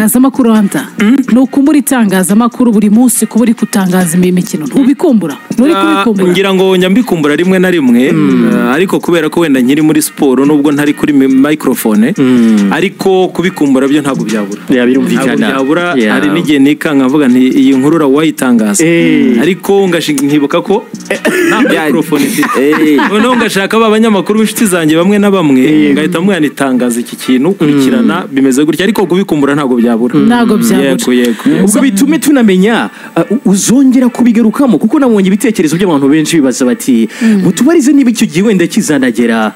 itangazamakuru hanta nukumbura itangazamakuru buri munsi kuba uri gutangaza imikino ntubikumbura nturi kubikumbura ngira ngo nyambikumbura rimwe na rimwe ariko kubera ko wenda nkiri muri siporo nubwo ntari kuri microphone ariko kubikumbura byo ntabwo byabura birumvikana hari n'igihe nikanga mvuga nti iyi nkuru wayitangaza ariko nkibuka ko nta microphone ifite noneho ngashaka abanyamakuru b'inshuti zanjye bamwe na bamwe ngahita muyanitangaza iki kintu kurikirana bimeze gutya ariko kubikumbura ntabwo byabura ubwo bitume tunamenya uzongera kubigarukamo kuko nabonye ibitekerezo by'abantu benshi bibaza bati mutubarize niba icyo gihe wenda kizanagera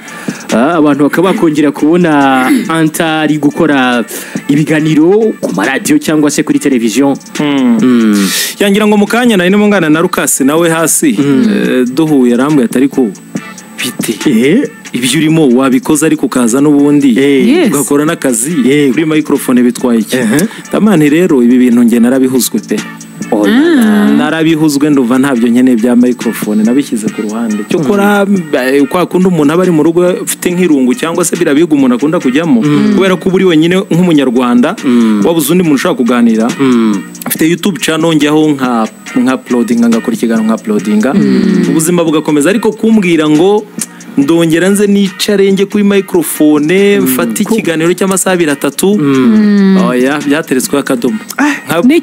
abantu bakaba bakongera kubona Anta ari gukora ibiganiro ku maradiyo cyangwa se kuri televiziyo yangira ngo mukanya nari n'umwana na Lucas nawe hasi duhuye arambwe atari ko bite ibyo urimo wabikoza ariko kaza n'ubundi ugakora n'akazi kuri microphone bitwaye iki tamani rero ibi bintu nge narabihuzwe pe narabihuzwe nduva ntabyo nkeneye bya microphone nabishyize ku ruhande cyo kora kwa kundi umuntu aba ari mu rugo ufite nk'irungu cyangwa se birabiga umuntu akunda kujyamo kubera ko buri wenyine nk'umunyarwanda wabuze undi muntu ushaka kuganira afite YouTube channel njyaho nka uploadinga ngakora ikiganiro nka uploadinga ubuzima bugakomeza ariko kumbwira ngo ndongera nze nicarenge kuri microphone mfata ikiganiro cy'amasaha 3 oya byateretswe akadomo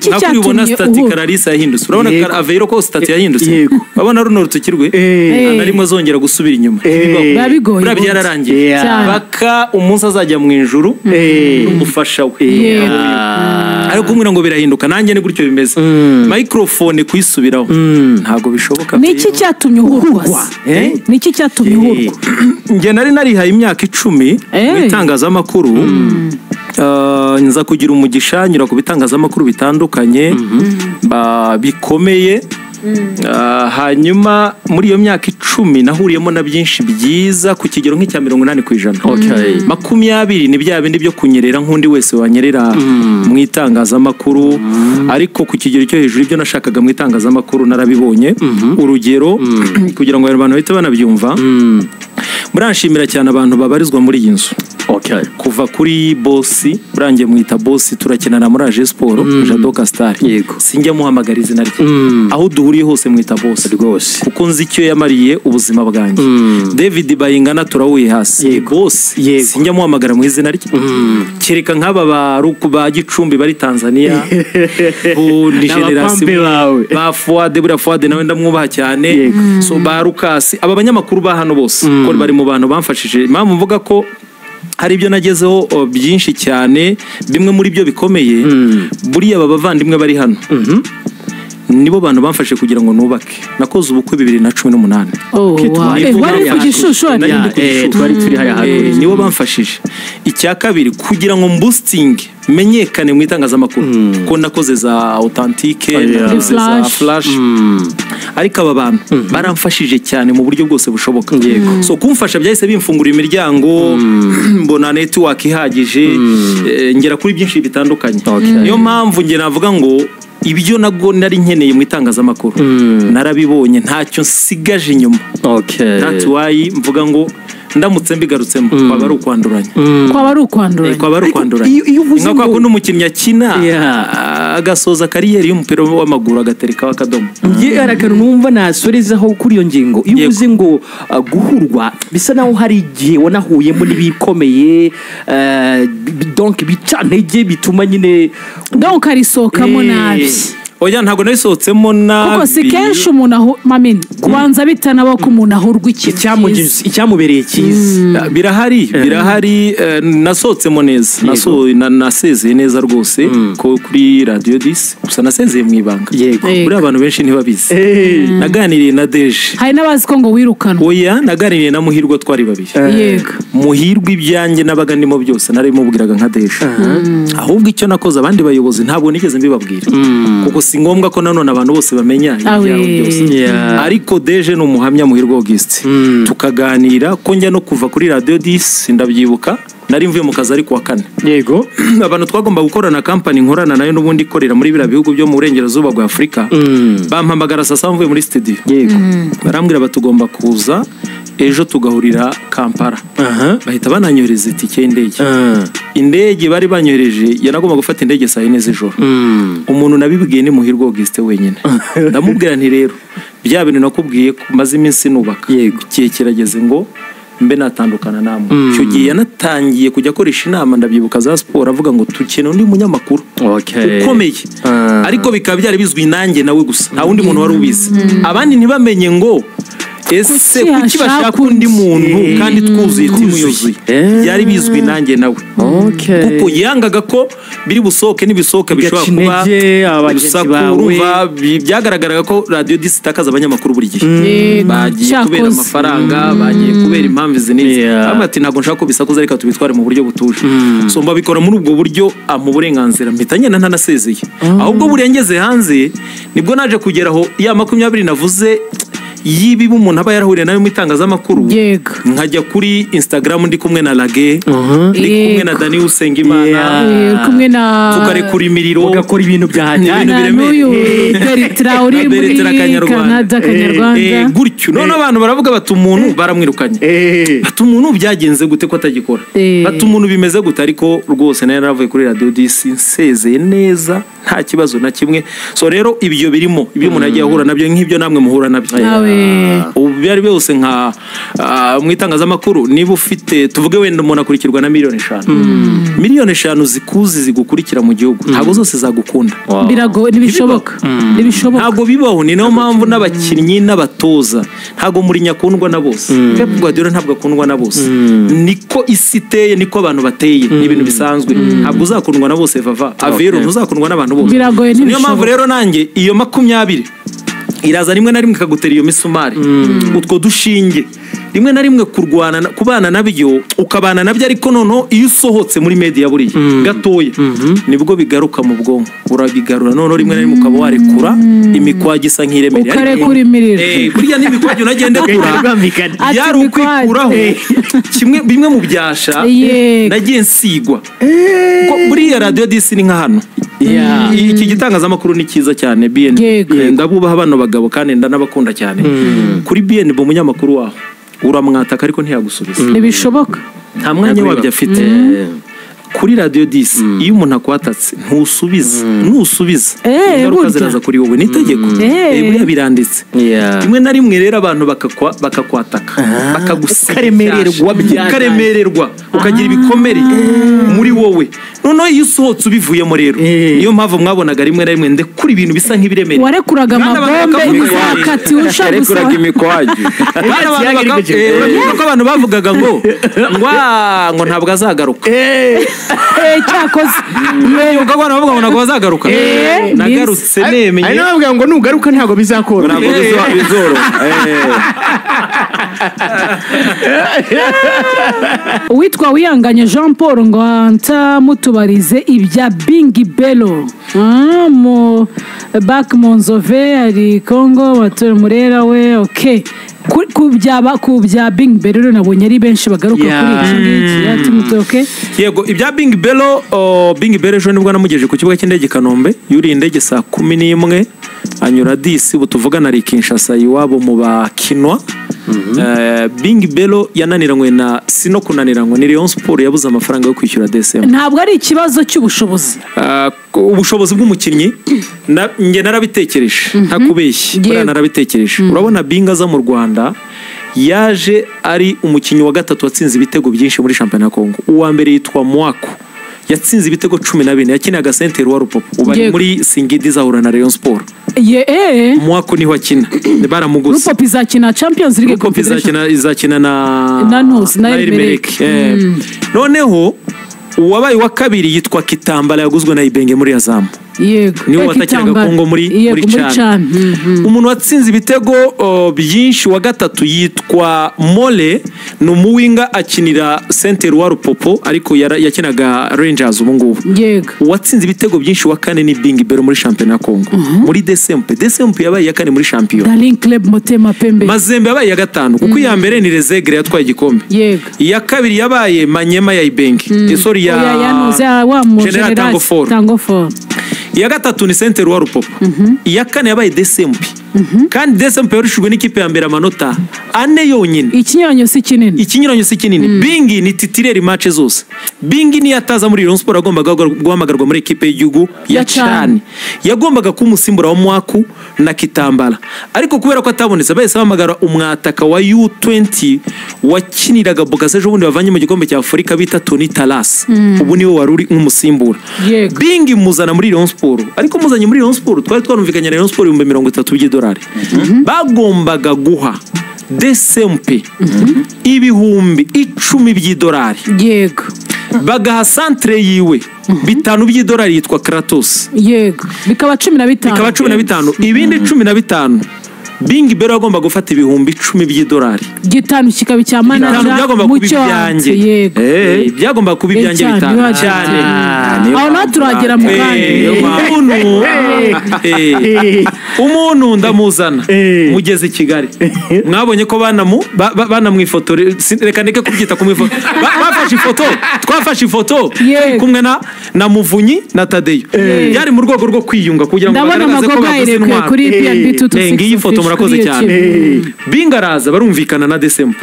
nka kubona static Clarisse yahindutse urabona Aveiro ko static yahindutse babona runo rutukirwe narimo zongera gusubira inyuma babigoye byararangiye baka umunsi azajya mu ijuru n'umufasha we ariko kumwira ngo birahinduka nanjye ni gutyo bimeze microphone kuyisubiraho ntago bishoboka niki cyatumye uhurwa niki cyatumye uhurwa nge nari narihaye imyaka 10 mu itangazamakuru nza kugira umugisha nyura ku bitangazamakuru bitandukanye bikomeye hanyuma muri iyo myaka 10 nahuriyemo na byinshi byiza ku kigero nk'icya 80%. 20 ni bya bindi byo kunyerera nk'undi wese wanyerera mu itangazamakuru ariko ku kigero cyo hejuru ibyo nashakaga mu itangazamakuru narabibonye urugero kugira ngo abantu bahite banabyumva muranshimira cyane abantu babarizwa muri iyi nzu kuva kuri bossi burangiye mwita bossi turakenana muri Aje Sport Jado Castar sinjya muhamagara izina rye aho duhuriye hose mwita bossi rwose kuko nzi icyo yamariye ubuzima bwanjye David Bayingana turahuye hasi bossi sinjya muhamagara mu izina rye kereka nk'aba ba Gicumbi bari Tanzania ni generation ba Fuade nawe ndamwubaha cyane so ba Lucas aba banyamakuru ba hano bose ko bari mu bantu bamfashije impamvu mvuga ko hari ibyo nagezeho byinshi cyane bimwe muri byo bikomeye buriya aba bavandimwe bari hano nibo bantu bamfashe kugira ngo nubake nakoze ubukwe 2018 wari ku Gishushu twari turi hari nibo bamfashije icya kabiri kugira ngo boosting menyekane mu itangazamakuru ko nakoze za authentique za flash ariko aba bantu baramfashije cyane mu buryo bwose bushoboka so kumfasha byahise bimfungura imiryango mbona network ihagije ngera kuri byinshi bitandukanye niyo mpamvu nge navuga ngo ibyo nago nari nkeneye mu itangazamakuru narabibonye ntacyo nsigaje inyuma that's why mvuga ngo ndamutse mbigarutsemo kwaba ari ukwanduranya nka kwa kundi umukinnyi akina agasoza kariyeri y'umupira w'amaguru agatereka akadomo ngiye arakana numva nasorezaho kuri iyo ngingo iyo uvuze ngo guhurwa bisa naho hari igihe wanahuyemo n'ibikomeye donc bitantege bituma nyine donc arisohokamo nabi oya ntago nayisohotsemo nabi kuko si kenshi umuntu mamini kubanza bitanaba ko umuntu ahurwa icyamubereye cyiza birahari nasohotsemo neza nasezeye neza rwose ko kuri Radio 10 gusa nasezeye mu ibanga kuri abantu benshi ntibabizi naganiriye na Deje hari nabazi ko ngo wirukanwa oya naganiriye na Muhirwa twari babiri Muhirwa ibyanjye nabaga ndimo byose narimubwiraga nka Deje ahubwo icyo nakoze abandi bayobozi ntabwo nigeze mbibabwira kuko si ngombwa ko nanone abantu bose bamenya ibyabo byose ariko Deje ni umuhamya Muhirwa Auguste tukaganira ko njya no kuva kuri Radio 10 ndabyibuka nari mvuye mu kazi ari kuwa 4 yego abantu twagomba gukorana company nkorana nayo n'ubundi ikorera muri bira bihugu byo mu burengerazuba bwa Afrika bampamagara sasa mvuye muri studio yego barambwira batugomba kuza ejo tugahurira Kampala bahita bananyohereza itike y'indege indege bari banyohereje yanagomba gufata indege saa 4 z'ijoro umuntu nabibwiye ni Muhirwa Auguste wenyine ndamubwira nti rero bya bintu nakubwiye maze iminsi nubaka igihe kirageze ngo mbe natandukana namwe cyo gihe yanatangiye kujya akoresha inama ndabyibuka za sport avuga ngo tukene undi munyamakuru ukomeye ariko bikaba byari bizwi nanjye nawe gusa nta wundi muntu wari ubizi abandi ntibamenye ngo ese kuki bashaka undi muntu kandi twuzuye timu yuzuye byari bizwi nanjye nawe kuko yangaga ko biri busohoke n'ibisohoka bishobora kuba urumva byagaragaraga ko radio disitakaza abanyamakuru buri gihe bagiye kubera amafaranga bagiye kubera impamvu zinizi ati ntago nshaka ko bisakuza ariko tubitware mu buryo butuje so mbabikora muri ubwo buryo mu burenganzira mpitanye ntanasezeye ahubwo burengeze hanze nibwo naje kugeraho ya 20 navuze yibi umuntu aba yarahuriye nayo mu itangazamakuru nkajya kuri Instagram ndi kumwe na Lage ndi kumwe na Dani Usengimana kumwe na tukarekura imiriro ugakora ibintu bya hatari n'uyu Bertrand uri muri Canada Kanyarwanda gutyo none abantu baravuga bati umuntu baramwirukanye bati umuntu byagenze gute ko atagikora bati umuntu bimeze gute ariko rwose nayo naravuye kuri Radio DC nsezeye neza nta kibazo na kimwe so rero ibyo birimo ibyo umuntu yagiye ahura nabyo nk'ibyo namwe muhura nabyo ubu byari byose nka mu itangazamakuru niba ufite tuvuge wenda umuntu akurikirwa na 5,000,000 5,000,000 zikuzi zigukurikira mu gihugu ntago zose zagukunda birago nibishoboka ntago bibaho ni nayo mpamvu n'abakinnyi n'abatoza ntago muri nyakundwa na bose Pep Guardiola ntabwo akundwa na bose niko isi iteye niko abantu bateye ni ibintu bisanzwe ntabwo uzakundwa na bose Vava Avero ntuzakundwa n'abantu bose niyo mpamvu rero nanjye iyo 20 iraza rimwe na rimwe kagutera iyo misumari utwo dushinge rimwe na rimwe kurwana kubana nabyo ukabana nabyo ariko nono iyo usohotse muri media buriye gatoya nibwo bigaruka mu bwonko urabigarura nono rimwe na rimwe ukaba warekura imikwagi isa nk'iremereye ukarekura imiriro buriya n'imikwagi unagende kura yari ukwikuraho kimwe bimwe mu byasha nagiye nsigwa ko buriya Radio DC ni nka hano iki gitangazamakuru ni cyiza cyane BN ndabubaha bano bagabo kandi ndanabakunda cyane kuri BN bo munyamakuru waho uramwataka ariko ntiyagusubiza ntibishoboka nta mwanya wabyo afite kuri Radio DC iyo umuntu akwatatse ntusubiza ingaruka ziraza kuri wowe n'itegeko buriya biranditse rimwe na rimwe rero abantu bakakwataka bakagusemererwa ukagira ibikomere muri wowe noneho iyo usohotse ubivuyemo rero niyo mpamvu mwabonaga rimwe na rimwe ndekura ibintu bisa nk'ibiremereye warekuraga amabombe uzakati ushaka imikwagi ko abantu bavugaga ngo ntabwo azagaruka cyakoze ubwo abantu bavuga ngo ntabwo bazagaruka nagarutse nemeye ari navuga ngo nugaruka ntabwo bizakora ntabwo bizoro uwitwa Wiyanganye Jean Paul ngo ntamutubarize ibya Bingi Bello mu back Monzove ari Congo watura murera we okay ku bya Bingi Bello nabonye ari benshi bagaruka kuri iki ngiki yatimutoke yego ibya Bingi Bello ejo nibwo namugejeje ku kibuga cy'indege Kanombe yuri indege saa 11 anyura DC butuvugana ari Kinshasa iwabo mu bakinwa Bingi Bello yananiranywe na sino kunaniranywe ni Rayon Sport yabuze amafaranga yo kwishyura DSM ntabwo ari ikibazo cy'ubushobozi ubushobozi bw'umukinnyi nge narabitekereje ntakubeshye buriya narabitekereje urabona Binga za mu Rwanda yaje ari umukinnyi wa gatatu watsinze ibitego byinshi muri Championnat ya Congo uwa mbere yitwa Mwako yatsinze ibitego 12 yakinaga Center wa Rupopo ubari muri Singidi zahura na Rayon Sport Mwako niho akina baramuguze Rupopo izakina Champions League Rupopo izakina na Emelec noneho uwabaye wa kabiri yitwa Kitambala yaguzwe na Ibenge muri Azam yego niwe watakiraga Kongo muri Chan umuntu watsinze ibitego byinshi wa gatatu yitwa Mole no muwinga akinira Center wa Rupopo ariko yakinaga Rangers ubu ngubu yego watsinze ibitego byinshi wa kane ni Bingi Bello muri Championnat ya Congo muri DSMP yabaye ya kane muri champion Darling Club Motema Pembe Mazembe yabaye ya gatanu kuko iya mbere ni Rezegre yatwaye igikombe yego iya kabiri yabaye Manyema ya Ibenge sorry ya General Tango 4 iya gatatu ni Center wa Rupopo iya kane yabaye DSMP kandi DSMP yarushijwe n'ikipe ya mbere amanota 4 yonyine. ikinyuranyo si kinini. Ikinyuranyo si kinini. Bingi ni titireri match zose. Bingi ni yataza muri Rayon Sport agombaga guhamagarwa muri ekipe y'igihugu ya Chan. Yagombaga kumusimbura wa Mwaku na Kitambala. Ariko kubera ko atabonetse bahise bahamagara umwataka wa U20 wakiniraga Bogasejo ubundi bavanye mu gikombe cya Afurika bita Tony Talas. Ubu niwe waruri nk'umusimbura. Bingi muzana muri Rayon Sport. Ariko muzanye muri Rayon Sport twari twarumvikanye na Rayon Sport $30,000. Bagombaga guha DSMP ibihumbi 10 by'idolari. Yego. Bagaha centre yiwe $5 yitwa Kratos. Yego. Bikaba 15. Ibindi 15 Bingi Bero agomba gufata ibihumbi 10 by'idolari. Gitanu kikaba cya manager mu cyo yanjye. Yego. Byagomba kuba ibyanjye bitanu cyane. Aho na turagera mu kandi. Umuntu ndamuzana mugeze i Kigali. Mwabonye ko banamwifotore reka ndeke kubyita kumwifoto. Bafashe ifoto, twafashe ifoto kumwe na Muvunyi na Tadeyo. Yari mu rwego rwo kwiyunga kugira ngo bagaragaze ko bavuze intwaro. Kuri PNB226. Ngiyi foto murakoze cyane. Bingaraza barumvikana na DSMP.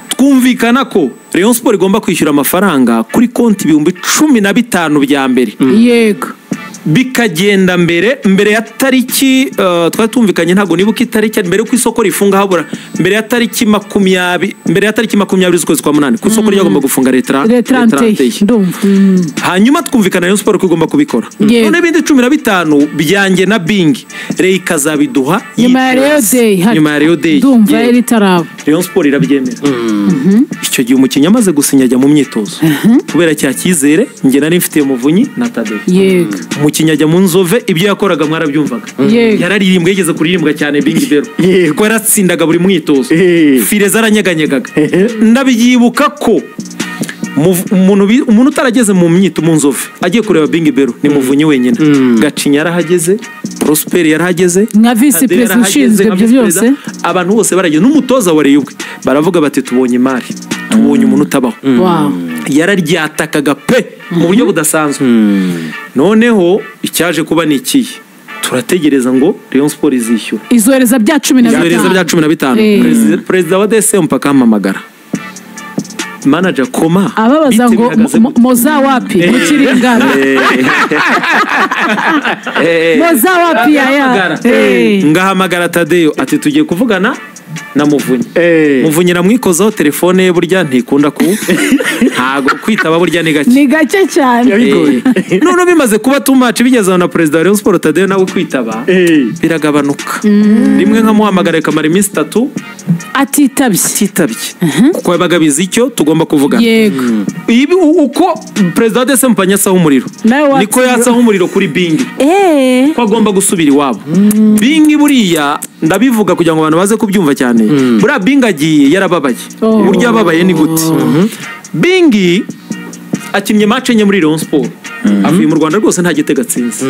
Twumvikana ko Rayon Sport igomba kwishyura amafaranga kuri konti ibihumbi 15 bya mbere. Yego. Bikagenda mbere ya tariki twari tumvikanye ntago nibuka itariki mbere ku isoko rifunga habura mbere ya tariki 20 z'ukwezi kwa 8 ku isoko ryagomba gufunga retrante. Hanyuma twumvikana Rayon Sport ko igomba kubikora. None ibindi 15 byanjye na Bingi Reika zabiduha nyuma ya Rio Day. Ndumva yari taraba. Rayon Sport irabyemera. Icyo gihe umukinnyi amaze gusinya ajya mu myitozo. Kubera cya cyizere nge nari mfitiye Muvunyi na Tadeyo. Yego. Umukinnyi ajya mu Nzove ibyo yakoraga mwarabyumvaga. Yararirimbwa yigeze kuririmbwa cyane Bingi Bero. Ko yaratsindaga buri mwitozo. Fire zaranyeganyegaga. Ndabyibuka ko umuntu utarageze mu myito mu Nzove agiye kureba Bingi Bero ni Muvunyi wenyine. Gacinya yarahageze, Prosper yarahageze, nka vice president ushinzwe ibyo byose. Abantu bose barageze n'umutoza wareyubwe baravuga bati tubonye imari, tubonye umuntu utabaho. Yararyatakaga pe mu buryo budasanzwe. Noneho icyaje kuba ni ikihe? Turategereza ngo Rayon Sport izishyura. Izohereza bya 15. Perezida wa DSMP akamamagara. Manager koma ababaza ngo moza wapi mukiringana. Moza wapi ya ngahamagara Tadeyo ati tugiye kuvugana na Muvunyi. Muvunyi namwikozaho telefone ye burya ntikunda ku ntago kwitaba burya ni gake cyane. None bimaze kuba tumaci bigeze na Perezida wa Rayon Sport Tadeyo nawe kwitaba biragabanuka. Rimwe nkamuhamagara kamara iminsi 3 atitabye kuko yabaga bizi icyo tugomba kuvugana. Yego. Ibi uko Perezida wa DSMP anyasaho umuriro niko yasaho umuriro kuri Bingi. Ko agomba gusubira iwabo. Bingi buriya ndabivuga kugira ngo abantu baze kubyumva cyane. Buriya Bingi agiye yarababaye. Burya yababaye ni gute? Bingi akinnye match enye muri Rayon Sport. Avuye mu Rwanda rwose nta gitego atsinze.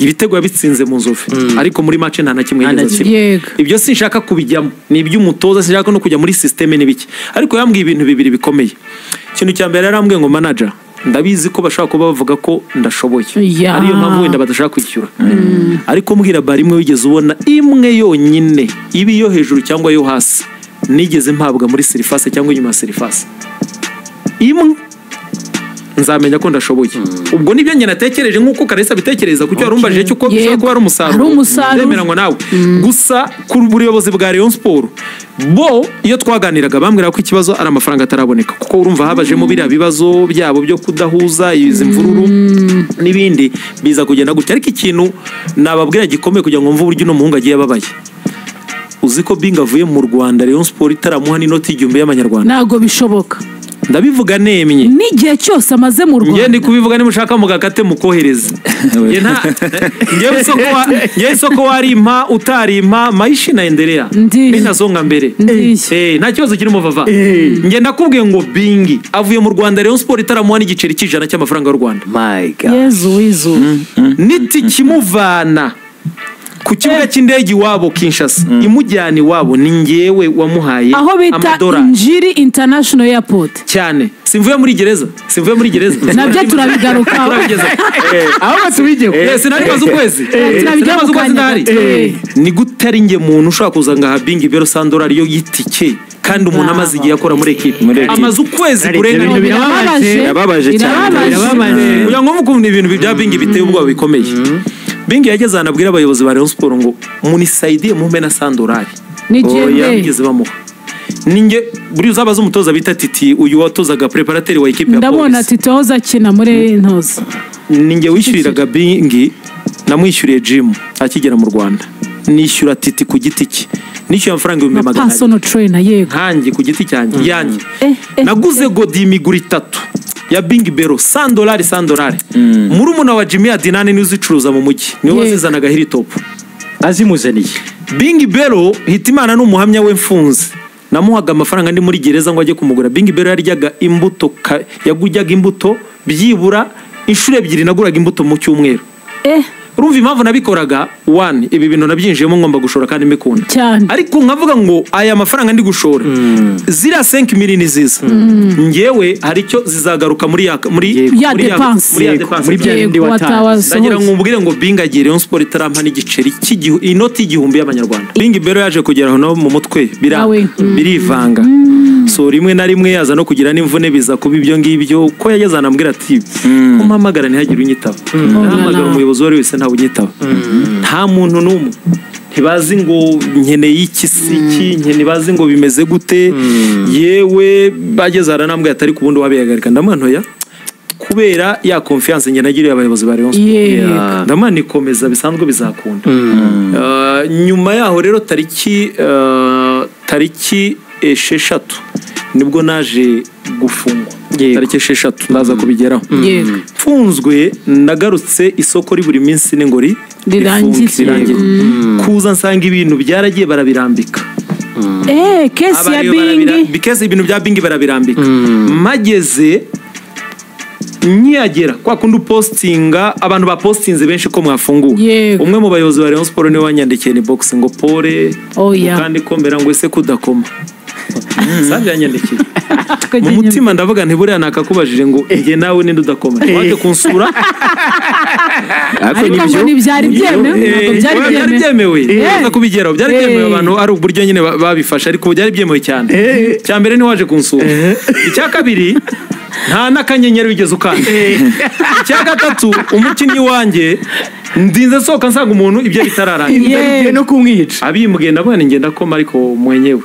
Ibitego yabitsinze mu Nzove ariko muri match nta na kimwe yigeze. Ibyo sinshaka kubijyamo. Ni iby'umutoza sinshaka no kujya muri systeme n'ibiki. Ariko yambwiye ibintu bibiri bikomeye. Ikintu cya mbere yarambwiye ngo manager ndabizi ko bashaka kuba bavuga ko ndashoboye. Ariyo mpamvu wenda badashaka kwishyura. Ariko mbwira bari imwe wigeze ubona imwe yonyine ibi yo hejuru cyangwa yo hasi nigeze mpabwa muri Serifase cyangwa inyuma ya Serifase. Imwe nzamenya ko ndashoboye. Ubwo nibyo njye natekereje nkuko Karisa bitekereza kuko yarumbajije cyo ko bishaka kuba ari umusaruro. Ndemeranywa nawe. Gusa ku buyobozi bwa Rayon Sport bo iyo twaganiraga bambwira ko ikibazo ari amafaranga ataraboneka kuko urumva habajemo biriya bibazo byabo byo kudahuza izi mvururu n'ibindi biza kugenda gutya. Ariko ikintu nababwira gikomeye kugira ngo mve uburyo no muhunga agiye ababaye. Uzi ko Bingi avuye mu Rwanda Rayon Sport itaramuha n'inoti 1000 y'amanyarwanda. Nago bishoboka. Ndabivuga nemye n'igihe cyose amaze mu Rwanda. Ngiye ndi kubivuga nimushaka mugakate mukohereza. Ngiye isoko warimpa utarimpa maisha inaendelea. Binazonga mbere. Nta kibazo kirimo vava. Ngiye ndakubwiye ngo Bingi avuye mu Rwanda Rayon Sport itaramuha n'igiceri cy'ijana cy'amafaranga y'u Rwanda. My God. Yezu wizu. Niti kimuvana ku kibuga cy'indege iwabo Kinshasa imujyana iwabo ni njyewe wamuhaye aho bita amadolari Injiri International Airport cyane simvuye muri gereza nabyo turabigarukaho aho batubigeho sinari maze ukwezi ndahari ni gute ari njye muntu ushobora kuza ngaha Bingi Belo $100 yo yitike kandi umuntu amaze igihe akora muri ekipe amaze ukwezi kurenga birababaje cyane uya ngo mukunda ibintu bya Bingi biteye ubwoba bikomeye Bingi yageze anabwira abayobozi ba Rayon Sport ngo munisaidie mumpe na $100 ni jende yageze bamuha ninge buri uzabaza umutoza bita Titi uyu watozaga preparateur wa ekipe ya ndabona Titi hoza akina muri ntoza ninge wishyuriraga Bingi namwishyuriye gym akigera mu Rwanda nishyura Titi ku giti cye nishyuye amafaranga 200,000 personal trainer yego nkanjye ku giti cyanjye yanjye naguze godi imiguru 3 ya Bingi Belo $100 muri umuna wa Jimmy Adinane niwe uzicuruza mu mujyi niwe wazizanaga Hilltop azimuzaniye Bingi Belo Hitimana n'umuhamya we mfunze namuhaga amafaranga ndi muri gereza ngo ajye kumugura Bingi Belo yaryaga imbuto yagujyaga imbuto byibura inshuro 2 naguraga imbuto mu cyumweru urumva impamvu nabikoraga ibi bintu nabyinjiyemo ngomba gushora kandi mbikunda ariko nkavuga ngo aya mafaranga ndi gushora zira 5 miliyoni ziza ngewe hari icyo zizagaruka muri ya depense muri bya bindi watanze ndagira ngo mbwire ngo Bingi agiye Rayon Sport itarampa n'igiceri inoti y'igihumbi y'abanyarwanda Bingi Belo yaje kugera aho mu mutwe birivanga so rimwe na rimwe yaza no kugira n'imvune biza kuba ibyo ngibyo ko yageze anambwira ati umpamagara ntihagire unyitaba nahamagara umuyobozi wari wese ntawe unyitaba nta muntu n'umwe ntibazi ngo nkeneye iki ntibazi ngo bimeze gute yewe bageze aranambwira atari ku bundi wabihagarika ndamantoya kubera ya confiance nge nagiriye abayobozi ba Rayon Sport ndamani komeza bisanzwe bizakunda nyuma yaho rero tariki 6 nibwo naje gufungwa tariki 6 ndaza kubigeraho mfunzwe nagarutse isoko buri minsi ngo rirangiye kuza nsanga ibintu byaragiye barabirambika kesi ya Bingi kesi ibintu bya Bingi barabirambika mageze nyagera kwa kundi postinga abantu ba postinze benshi ko mwafunguwe umwe mu bayobozi ba Rayon Sport niwe wanyandikiye ni box ngo pole kandi kombera ngo ese kudakoma Sandi yanyandikiye mu mutima ndavuga nti buriya nakakubajije ngo nge nawe ninde udakoma waje kunsura ariko ntibyari byemewe uza kubigeraho byari byemewe abantu ari uburyo nyine babifasha ariko byari byemewe cyane cya mbere ni waje kunsura icya kabiri nta n'akanyenyeri wigeze ukanda icya gatatu umukinnyi wanjye ndinze soka nsanga umuntu ibyo bitararangira no kumwica abimbwiye ndavuga ni ngenda koma ariko mwenyewe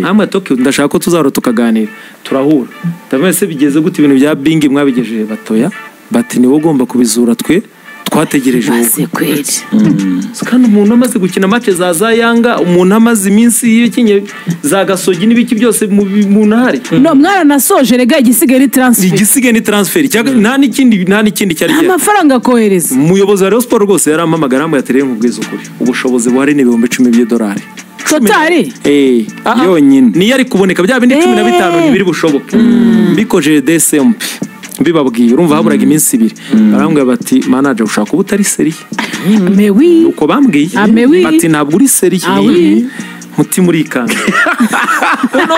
amwe Tokyo ndashaka ko tuzahora tukaganira turahura ndabese bigeze gute ibintu bya Bingi mwabigejeje batoya bati niwe ugomba kubizura twe twategereje kandi umuntu amaze gukina match za Yanga umuntu amaze iminsi yikinye za Gasogi n'ibiki byose mu ntare no mwana nasoje rega igisigaye ni transfer nta n'ikindi cyari amafaranga kohereza umuyobozi wa Rayon Sport rwose yarampamagara ngo yatereye mu bwizo kuri ubushobozi buhari ni $10,000 totari yonyine niyo ari kuboneka bya bindi 15 ntibiri bushoboke mbikoje DSMP mbibabwiye urumva haburaga iminsi 2 barambwira bati manager ushaka ubu utari seri uko bambwiye bati ntabwo uri seri muti muri ikanga no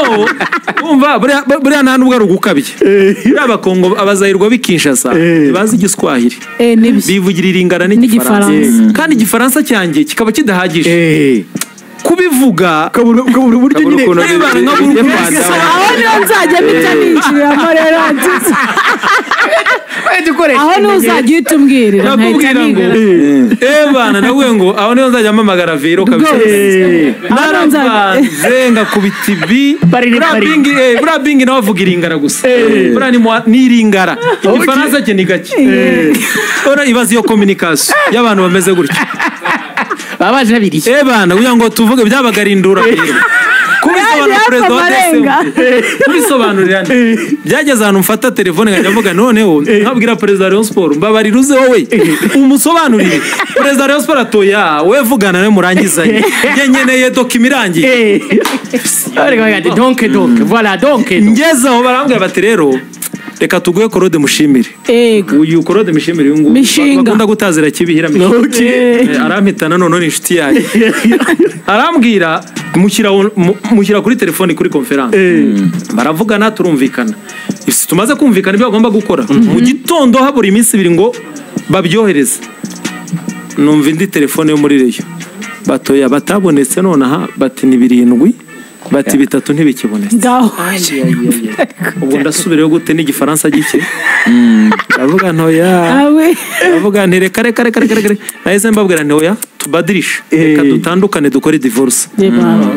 umva buriya nta nubwo ari ugukabye abakongo abazayirwa bikinshasa bazi igiswahili bivugirira ingara n'igifaransa kandi igifaransa cyanjye kikaba kidahagije kubivuga kabura uburyo nyine aho niyo nzajya mpita ninjiramo rero aho niyo uzajya uhita umbwirira nakubwira ngo bana nawe ngo aho niyo nzajya mpamagara Vero kabisa naravanze ngakubita ibi buriya Bingi nawe avuga iringara gusa buriya ni iringara igifaransa cye ni gake ora ibaze iyo communication y'abantu bameze gutyo babaje babiri bana uya ngo tuvuge byabagarindura kubisobanura president wa kubisobanurira byageze ahantu mfata telefone nkajya mvuga noneho nkabwira president wa Rayon Sport mbabarira uze wowe umusobanurire president wa Rayon Sport atoya we vugana nawe murangizanye nyenyeneye document irangiye donc voilà donc ngeze aho barambwira bati rero reka tuguhe Korode mushimire ego uyu Korode mushimire uyu nguyu Mishinga. bakunda gutazira kibihira arampitana none ni inshuti yayo arambwira mushyira kuri telefone kuri conference baravugana turumvikana tumaze kumvikana ibyo bagomba gukora mu gitondo habura iminsi 2 ngo babyohereze numva indi telefone yo muri reyo batoya batabonetse nonaha bati ni 7 bati 3 ntibikibonetse ngaho ubwo ndasubireyo gute n'igifaransa gike ndavuga ntoya awe ndavuga nti reka nahise mbabwira ntoya tubadirishe reka dutandukane dukore divorce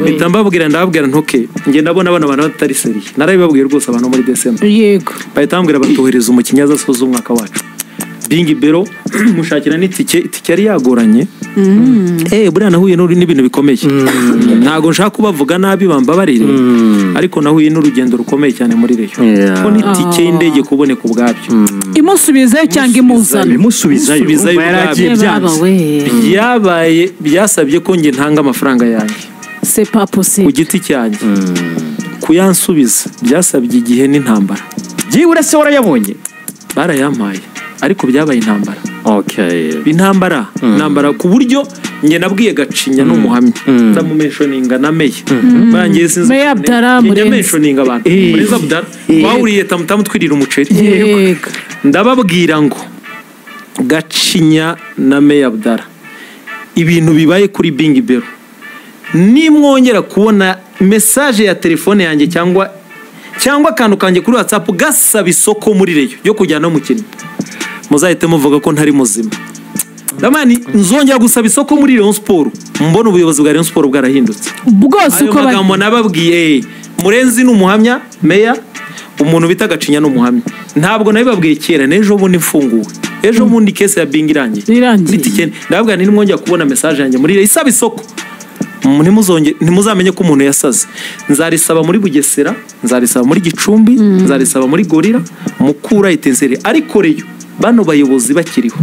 mpita mbabwira ndababwira ntoke njye ndabona abana batari seriye narabibabwiye rwose abantu muri December yego bahita bambwira batuhereza umukinnyi azasoza umwaka wacu Bingi Belo mushakira n'itike yari yagoranye buriya nahuye n'ibintu bikomeye ntago nshaka kubavuga nabi bambabarire ariko nahuye n'urugendo rukomeye cyane muri reyo ko n'itike y'indege kuboneka ubwabyo imusubizayo cyangwa imuzana imusubizayo yaragiye byabaye byasabye ko njye ntanga amafaranga yanjye c'est pas possible ku giti cyanjye kuyansubiza byasabye igihe n'intambara byibura se warayabonye barayampaye ariko byabaye intambara intambara ku buryo njye nabwiye Gacinya n'umuhamya ndamumentioninga na Meya bangiye sinzi Meya Abdara mentioninga abantu muri Abdara bahuriye tamutwirira umuceri ndababwira ngo Gacinya na Meya Abdara ibintu bibaye kuri Bingi Belo nimwongera kubona message ya telefone yanjye cyangwa akantu kanjye kuri WhatsApp gasaba isoko muri reyo yo kujyana n'umukinnyi muzahite muvuga ko ntari muzima damani nzongera gusaba isoko muri Rayon Sport mbona ubuyobozi bwa Rayon Sport bwarahindutse bwose uko bagamo nababwiye Murenzi n'umuhamya Meya umuntu bita Gacinya n'umuhamya ntabwo nabibabwiye kera nejo bundi mfunguwe ejo bundi case ya Bingi irangiye ndababwira ni mwongera kubona message yanjye muri isaba isoko ntimuzamenye ko umuntu yasaze nzarisaba muri Bugesera nzarisaba muri Gicumbi nzarisaba muri Gorira Mukura Itenzere ariko reyo bano bayobozi bakiriho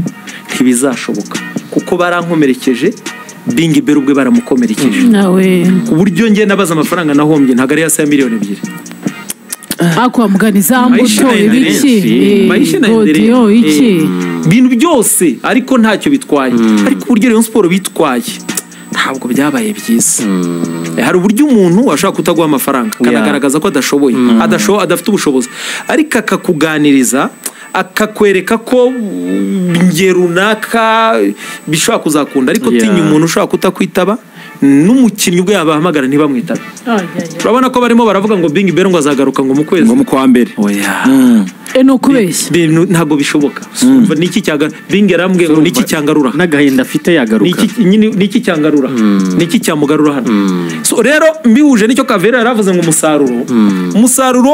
ntibizashoboka kuko barankomerekeje Bingi Belo ubwe baramukomerekeje nawe uburyo ngiye nabaza amafaranga nahombye ntago ari yasa ya miliyoni 2 akwa mugani zambuto ibiki godiyo iki bintu byose ariko ntacyo bitwaye ariko uburyo Rayon Sport bitwaye ntabwo byabaye byiza hari uburyo umuntu ashaka kutaguha amafaranga kanagaragaza ko adashoboye adafite ubushobozi ariko akakuganiriza akakwereka ko runaka bishobora kuzakunda ariko tinya umuntu ushobora kutakwitaba n'umukinnyi ubwo yabahamagara ntibamwitabe urabona ko barimo baravuga ngo Bingi Belo ngo azagaruka ngo mu kwezi ngo mu kwa mbere no kubeshya ntabwo bishoboka niki cyaga Bingi yarambwiye ngo niki cyangarura n'agahinda afite yagaruka niki cyangarura niki cyamugarura hano so rero mbihuje nicyo Kavera yaravuze ngo umusaruro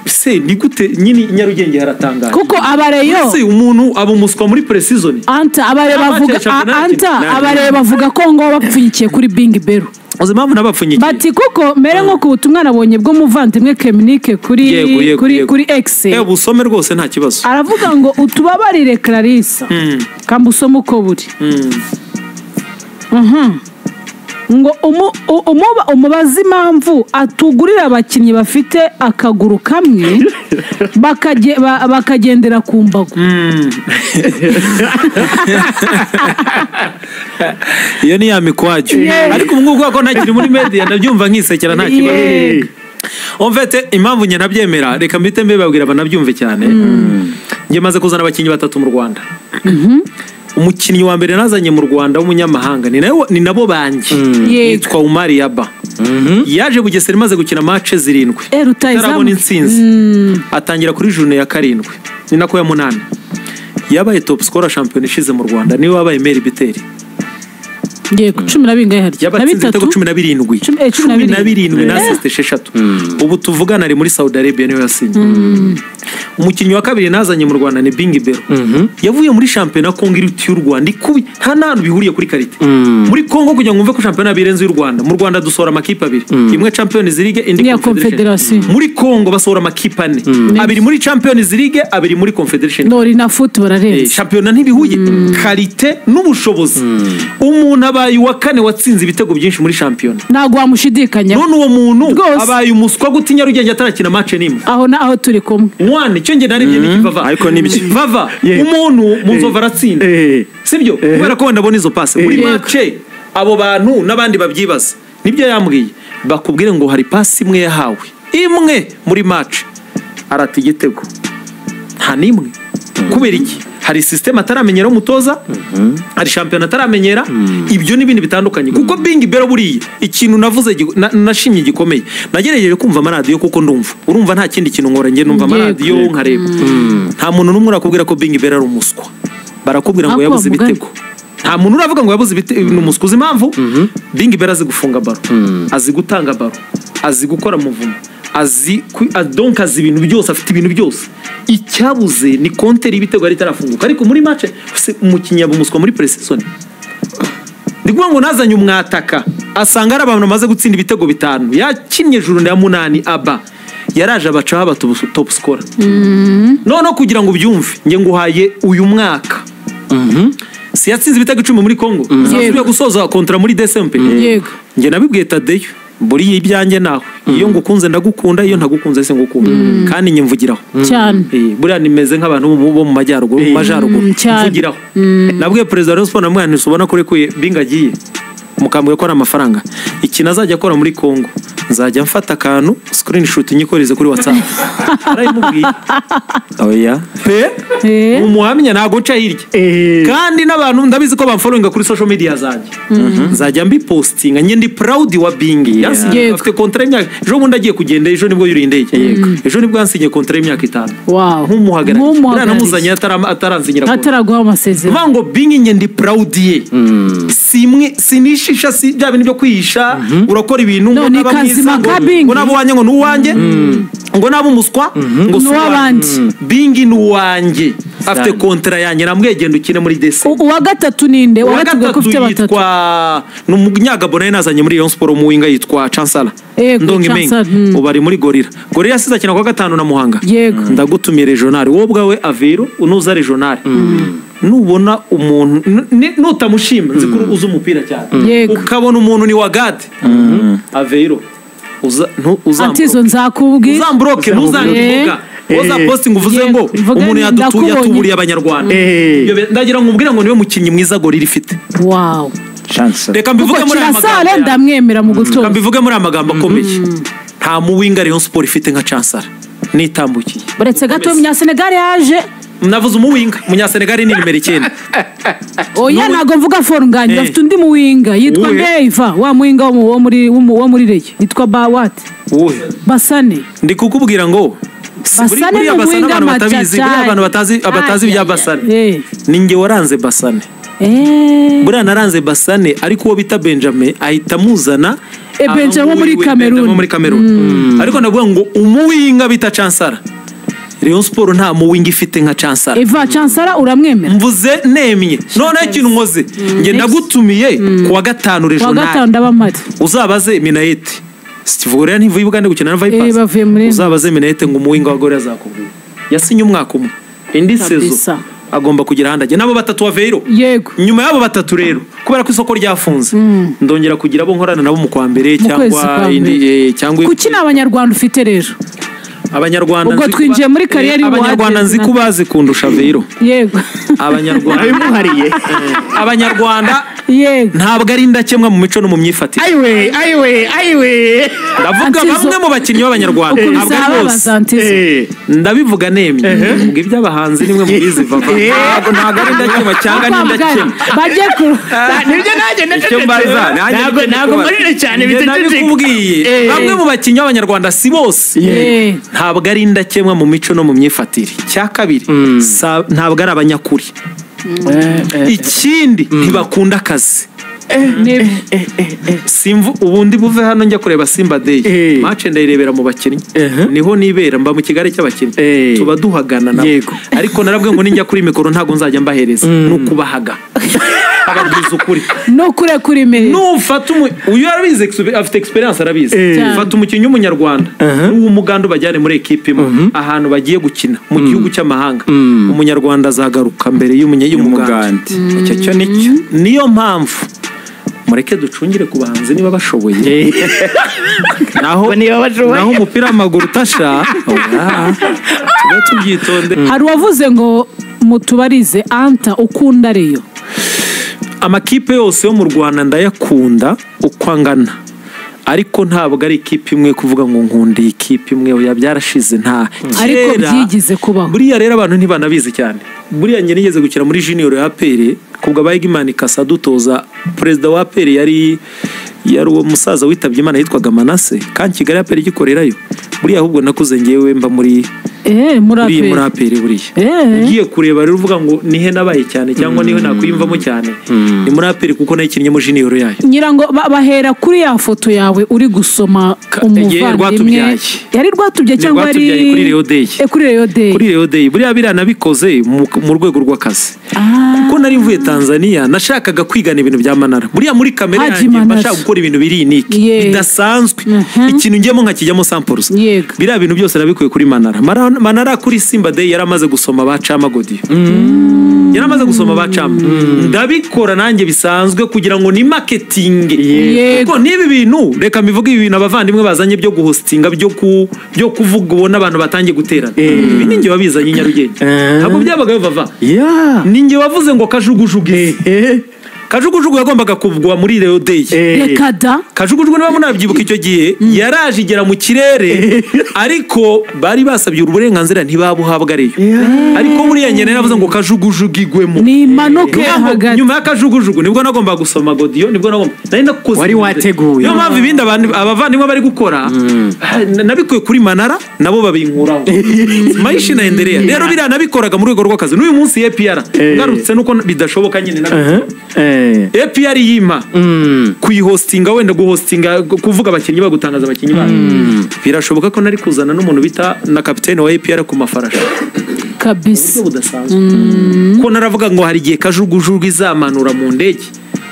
se ni gute nyine Nyarugenge haratangaje kuko abareyo se umuntu abumuswa muri pre-season abareba bavuga ko ngo bapfunyikiye kuri Bingi Belo uzi mpamvu nabapfunyikiye bati kuko mere nko ku butumwa nabonye bwo muvandimwe Kemnike kuri X busome rwose nta kibazo aravuga ngo utubabarire Clarissa kambusoma uko buri ngo umubaza impamvu atugurira abakinnyi bafite akaguru kamwe bakagendera ku mbago iyo ni ya mikwaju ariko umwuga ko ntakiri muri media ndabyumva nkisekera nta kibazo onfete impamvu njye nabyemera reka mbite mbibabwira banabyumve cyane njye maze kuzana abakinnyi 3 mu Rwanda umukinnyi wa mbere nazanye mu Rwanda w'umunyamahanga ni nabo banjye yitwa Umari Yaba yaje Bugesera imaze gukina match 7 arabona intsinzi atangira kuri journée ya 7 ni nako ya 8 yabaye top scorer champion ishize mu Rwanda niwe wabaye Meri Biteri ngiye ku 10 bingahe harya yabatsinze 17 na assist 6 ubu tuvugana ari muri Saudi Arabia niwe yasinye umukinnyi wa kabiri nazanye mu Rwanda ni Bingi Belo yavuye muri championnat Congo y'u Rwanda ikubi nta nantu bihuriye kuri karite muri Congo kugira ngo umve ko championnat birenze y'u Rwanda mu Rwanda dusora amakipe abiri imwe Champions League indi Confederation muri Congo basora amakipe 4 abiri muri Champions League abiri muri Confederation nori na football arenze championnat ntibihuye karite n'ubushobozi umuntu abaye uwa kane watsinze ibitego byinshi muri shampiyona ntabwo wamushidikanya none uwo muntu Rwose. abaye umuswa gute Nyarugenge atarakina match n'imwe aho turi kumwe mwana icyo nge narebye n'iki Vava ariko nibyo Vava umuntu mu Nzova aratsinda sibyo kubera ko wenda abona izo passe muri match abo bantu n'abandi babyibaza nibyo yambwiye bakubwire ngo hari passe imwe yahawe imwe muri match arata igitego nta nimwe kubera iki hari system ataramenyera umutoza hari shampiyona ataramenyera ibyo n'ibindi bitandukanye kuko Bingi Bero buriye ikintu navuze nashimye gikomeye nagerageje kumva amaradiyo kuko ndumva urumva nta kindi kintu nkora nge numva amaradiyo nkareba nta muntu n'umwe urakubwira ko Bingi Bero ari umuswa barakubwira ngo yabuze ibitego nta muntu uravuga ngo yabuze umuswa uzi impamvu Bingi Bero azi gufunga baro azi gutanga baro azi gukora muvumo azi ibintu byose afite ibintu byose icyabuze ni konteri y'ibitego yari itarafunguka ariko muri match umukinnyi yabumuswa muri pre-season ndikuvuga ngo nazanye umwataka asanga ari abantu bamaze gutsinda ibitego 5 yakinnye juru ya 8 aba yaraje abacaho aba top scorer none kugira ngo ubyumve nge nguhaye uyu mwaka si yatsinze ibitego 10 muri Congo azasubiye gusoza kontra muri DSMP yego nge nabibwiye Tadeyo buriye ibyanjye nawe iyo ngukunze ndagukunda iyo ntagukunda se ngukunda kandi nyimvugiraho cyane buriya nimeze nk'abantu bo mu majyaruguru mu majaruguru mvugiraho nabwiye president wa Sport namwana nisubona kuri kuye Bingi agiye mukambwe ko ari amafaranga iki nazajya akora muri Congo nzajya mfata akantu screenshot nyikoreze kuri WhatsApp arayimubwiye oya umuhamya ntago nca hirya kandi n'abantu ndabizi ko bamfollowinga kuri social media zanjye nzajya mbipostinga nye ndi proud wa Bingi afite contrat y'imyaka ejo bundi agiye kugenda ejo nibwo yuri indege ejo nibwo yansinye contrat y'imyaka 5 nk'umuhagarariye namuzanye ataransinyira ataraguha amasezerano vango Bingi nye ndi proud ye simwe sinishisha si bya bintu byo kwihisha urakora ibintu ngo n'abamwiza ngo nabo wanye ngo nuwanje ngo nabo umuswa ngo n'abandi Bingi nuwanje afite kontra yanjye namwegenda ukine muri DC uwa gatatu ninde uwa gatatu yitwa n'umunyagabona nazanye muri Rayon Sport mu winga yitwa Chancellor Ndongimenga ubari muri Gorilla siza kina kwa gatanu na Muhanga ndagutumye regional wowe bwawe Avero unuza regional nubona umuntu nutamushima nzikuru uza umupira cyane ukabona umuntu ni wagade Avero Antizo nzakubwira uzambroke ntuzangivuga oza posting uvuze ngo umuntu yadutuye atuburiye abanyarwanda ndagira ngo umubwira ngo niwe mukinnyi mwiza Gorilla ifite wow reka mbivuge muri amagambo ndamwemera mu gutora mbivuge muri amagambo akomeye nta muwinga Rayon Sport ifite nka Chancellor nitambukiye buretse gato Munyasenegal yaje navuze umuwinga Munyasenegal ni nimero 9 oya nago mvuga forunganye afite undi muwinga yitwa Neva wa muwinga wo muri Rege yitwa Bawat Basane ndi kukubwira ngo Basane n'umuwinga batabizi abantu batazi bya Basane ninge waranze Basane buriya naranze Basane ariko uwo bita Benjamin ahita muzana Benjamin muri Cameroon ariko ndavuga ngo umuwinga bita Chancellor Rayon Sport nta muwinga ifite nka Chancellor Eva Chancellor uramwemera mvuze nemye none ikintu nkoze nge ndagutumiye kuwa gatanu regional uzabaze Minayeti Stivore ntivuye Uganda gukina na Vipers uzabaze Minayeti ngo umuwinga wa Gorilla azakubwira yasinye umwaka umwe indi sezo agomba kugira handage nabo batatu wa Veiro yego nyuma yabo batatu rero kubera ko isoko ryafunze ndongera kugira abo nkorana nabo mu kwa mbere cyangwa indi cyangwa kuki n'abanyarwanda ufite rero abanyarwanda ubwo twinjiye muri kariyeri abanyarwanda nzi ko bazi kundusha Veiro yego abanyarwanda bimuhariye abanyarwanda yego ntabwo ari indakemwa mu mico no mu myifatire ayiwe ndavuga bamwe mu bakinnyi b'abanyarwanda ntabwo ari bose ndabivuga nemye ubwo iby'abahanzi nimwe mu bizi Vava ntabwo ari indakemwa cyangwa n'indakemwa bajye ku nibyo nanjye ntabwo marire cyane bitandukanye bamwe mu bakinnyi b'abanyarwanda si bose ntabwo ari indakemwa mu mico no mu myifatire cya kabiri ntabwo ari abanyakuri ikindi ntibakunda akazi simvu ubundi buve hano njya kureba Simba Day match ndayirebera mu bakinnyi niho nibera mba mu Kigali cy'abakinnyi tuba duhagana nabo ariko narabwe ngo ninjya kuri mikoro ntago nzajya mbahereza nukubahaga ababwiza ukuri no kure kuri me nufata uyu arabize afite experience arabize fata umukinnyi w'umunyarwanda n'uw'umuganda bajyane muri equipe imwe ahantu bagiye gukina mu gihugu cy'amahanga umunyarwanda azagaruka mbere y'umuganda icyo nicyo niyo mpamvu mureke ducungire ku bahanzi niba bashoboye naho umupira w'amaguru utasha tube tubyitonde. hari uwavuze ngo mutubarize Anta ukunda Rayon. Amakipe yose yo mu Rwanda ndayakunda uko angana, ariko ntabwo ari ikipe imwe kuvuga ngo nkunda iyi kipe imwe, oya byarashize nta ariko byigize kubaho. buriya rero abantu ntibanabizi cyane. Buriya njye nigeze gukira muri junior ya APR kubwa Bayigimana Kasa dutoza, perezida wa APR yari uwo musaza witabye Imana yitwaga Manase, kandi Kigali APR igikorerayo. Buriya ahubwo nakuze ngewe mba muri muri APR buriya. Ugiye kureba rero uvuga ngo nihe nabaye cyane cyangwa nihe nakwiyumvamo cyane, ni muri APR kuko nayikinnye mu junior yayo. Nyirango bahera kuri ya foto yawe uri gusoma umuvandimwe yari Rwatubye cyangwa ari kuri Rayon Day. Kuri Rayon Day buriya biriya nabikoze mu rwego rw'akazi, kuko nari mvuye Tanzania nashakaga kwigana ibintu bya Manara. Buriya muri kamera yanjye bashaka gukora ibintu biri unique bidasanzwe, ikintu ngiyemo nkakijyamo samples. Biriya bintu byose nabikuye kuri Manara kuri Simba Day yaramaze gusoma bacama Godiyo, yaramaze gusoma bacama, ndabikora nanjye bisanzwe kugira ngo ni marketing. Kuko nibi bintu reka mbivuge, ibi bintu abavandimwe bazanye byo guhostinga byo kuvuga ubona abantu batangiye guterana, ibi ninjye wabizanye Nyarugenge, ntabwo byabaga bava ninjye wavuze ngo kajugujuge. Kajugujugu yagombaga kuvugwa muri Rayon Day. Kajugujugu niba munabyibuka icyo gihe yaraje igera mu kirere, ariko bari basabye uburenganzira ntibabuhabwa Rayon. Ariko buriya njye naravuze ngo kajugujugigwemo ni manuke hagati. Nyuma ya kajugujugu nibwo nagomba gusoma Godiyo, nibwo nagomba nari nakoze wari wateguye. Niyo mpamvu ibindi abavandimwe bari gukora nabikuye kuri Manara nabo babinkuraho. Maisha naendelea. Rero biriya nabikoraga mu rwego rw'akazi. N'uyu munsi APR ngarutse nuko bidashoboka nyine APR yima kuyihostinga, wenda guhostinga kuvuga abakinnyi bagutangaza abakinnyi babo. Birashoboka ko nari kuzana n'umuntu bita na kapiteni wa APR ku mafarasha kabisa budasanzwe. Ko naravuga ngo hari igihe kajugujugu izamanura mu ndege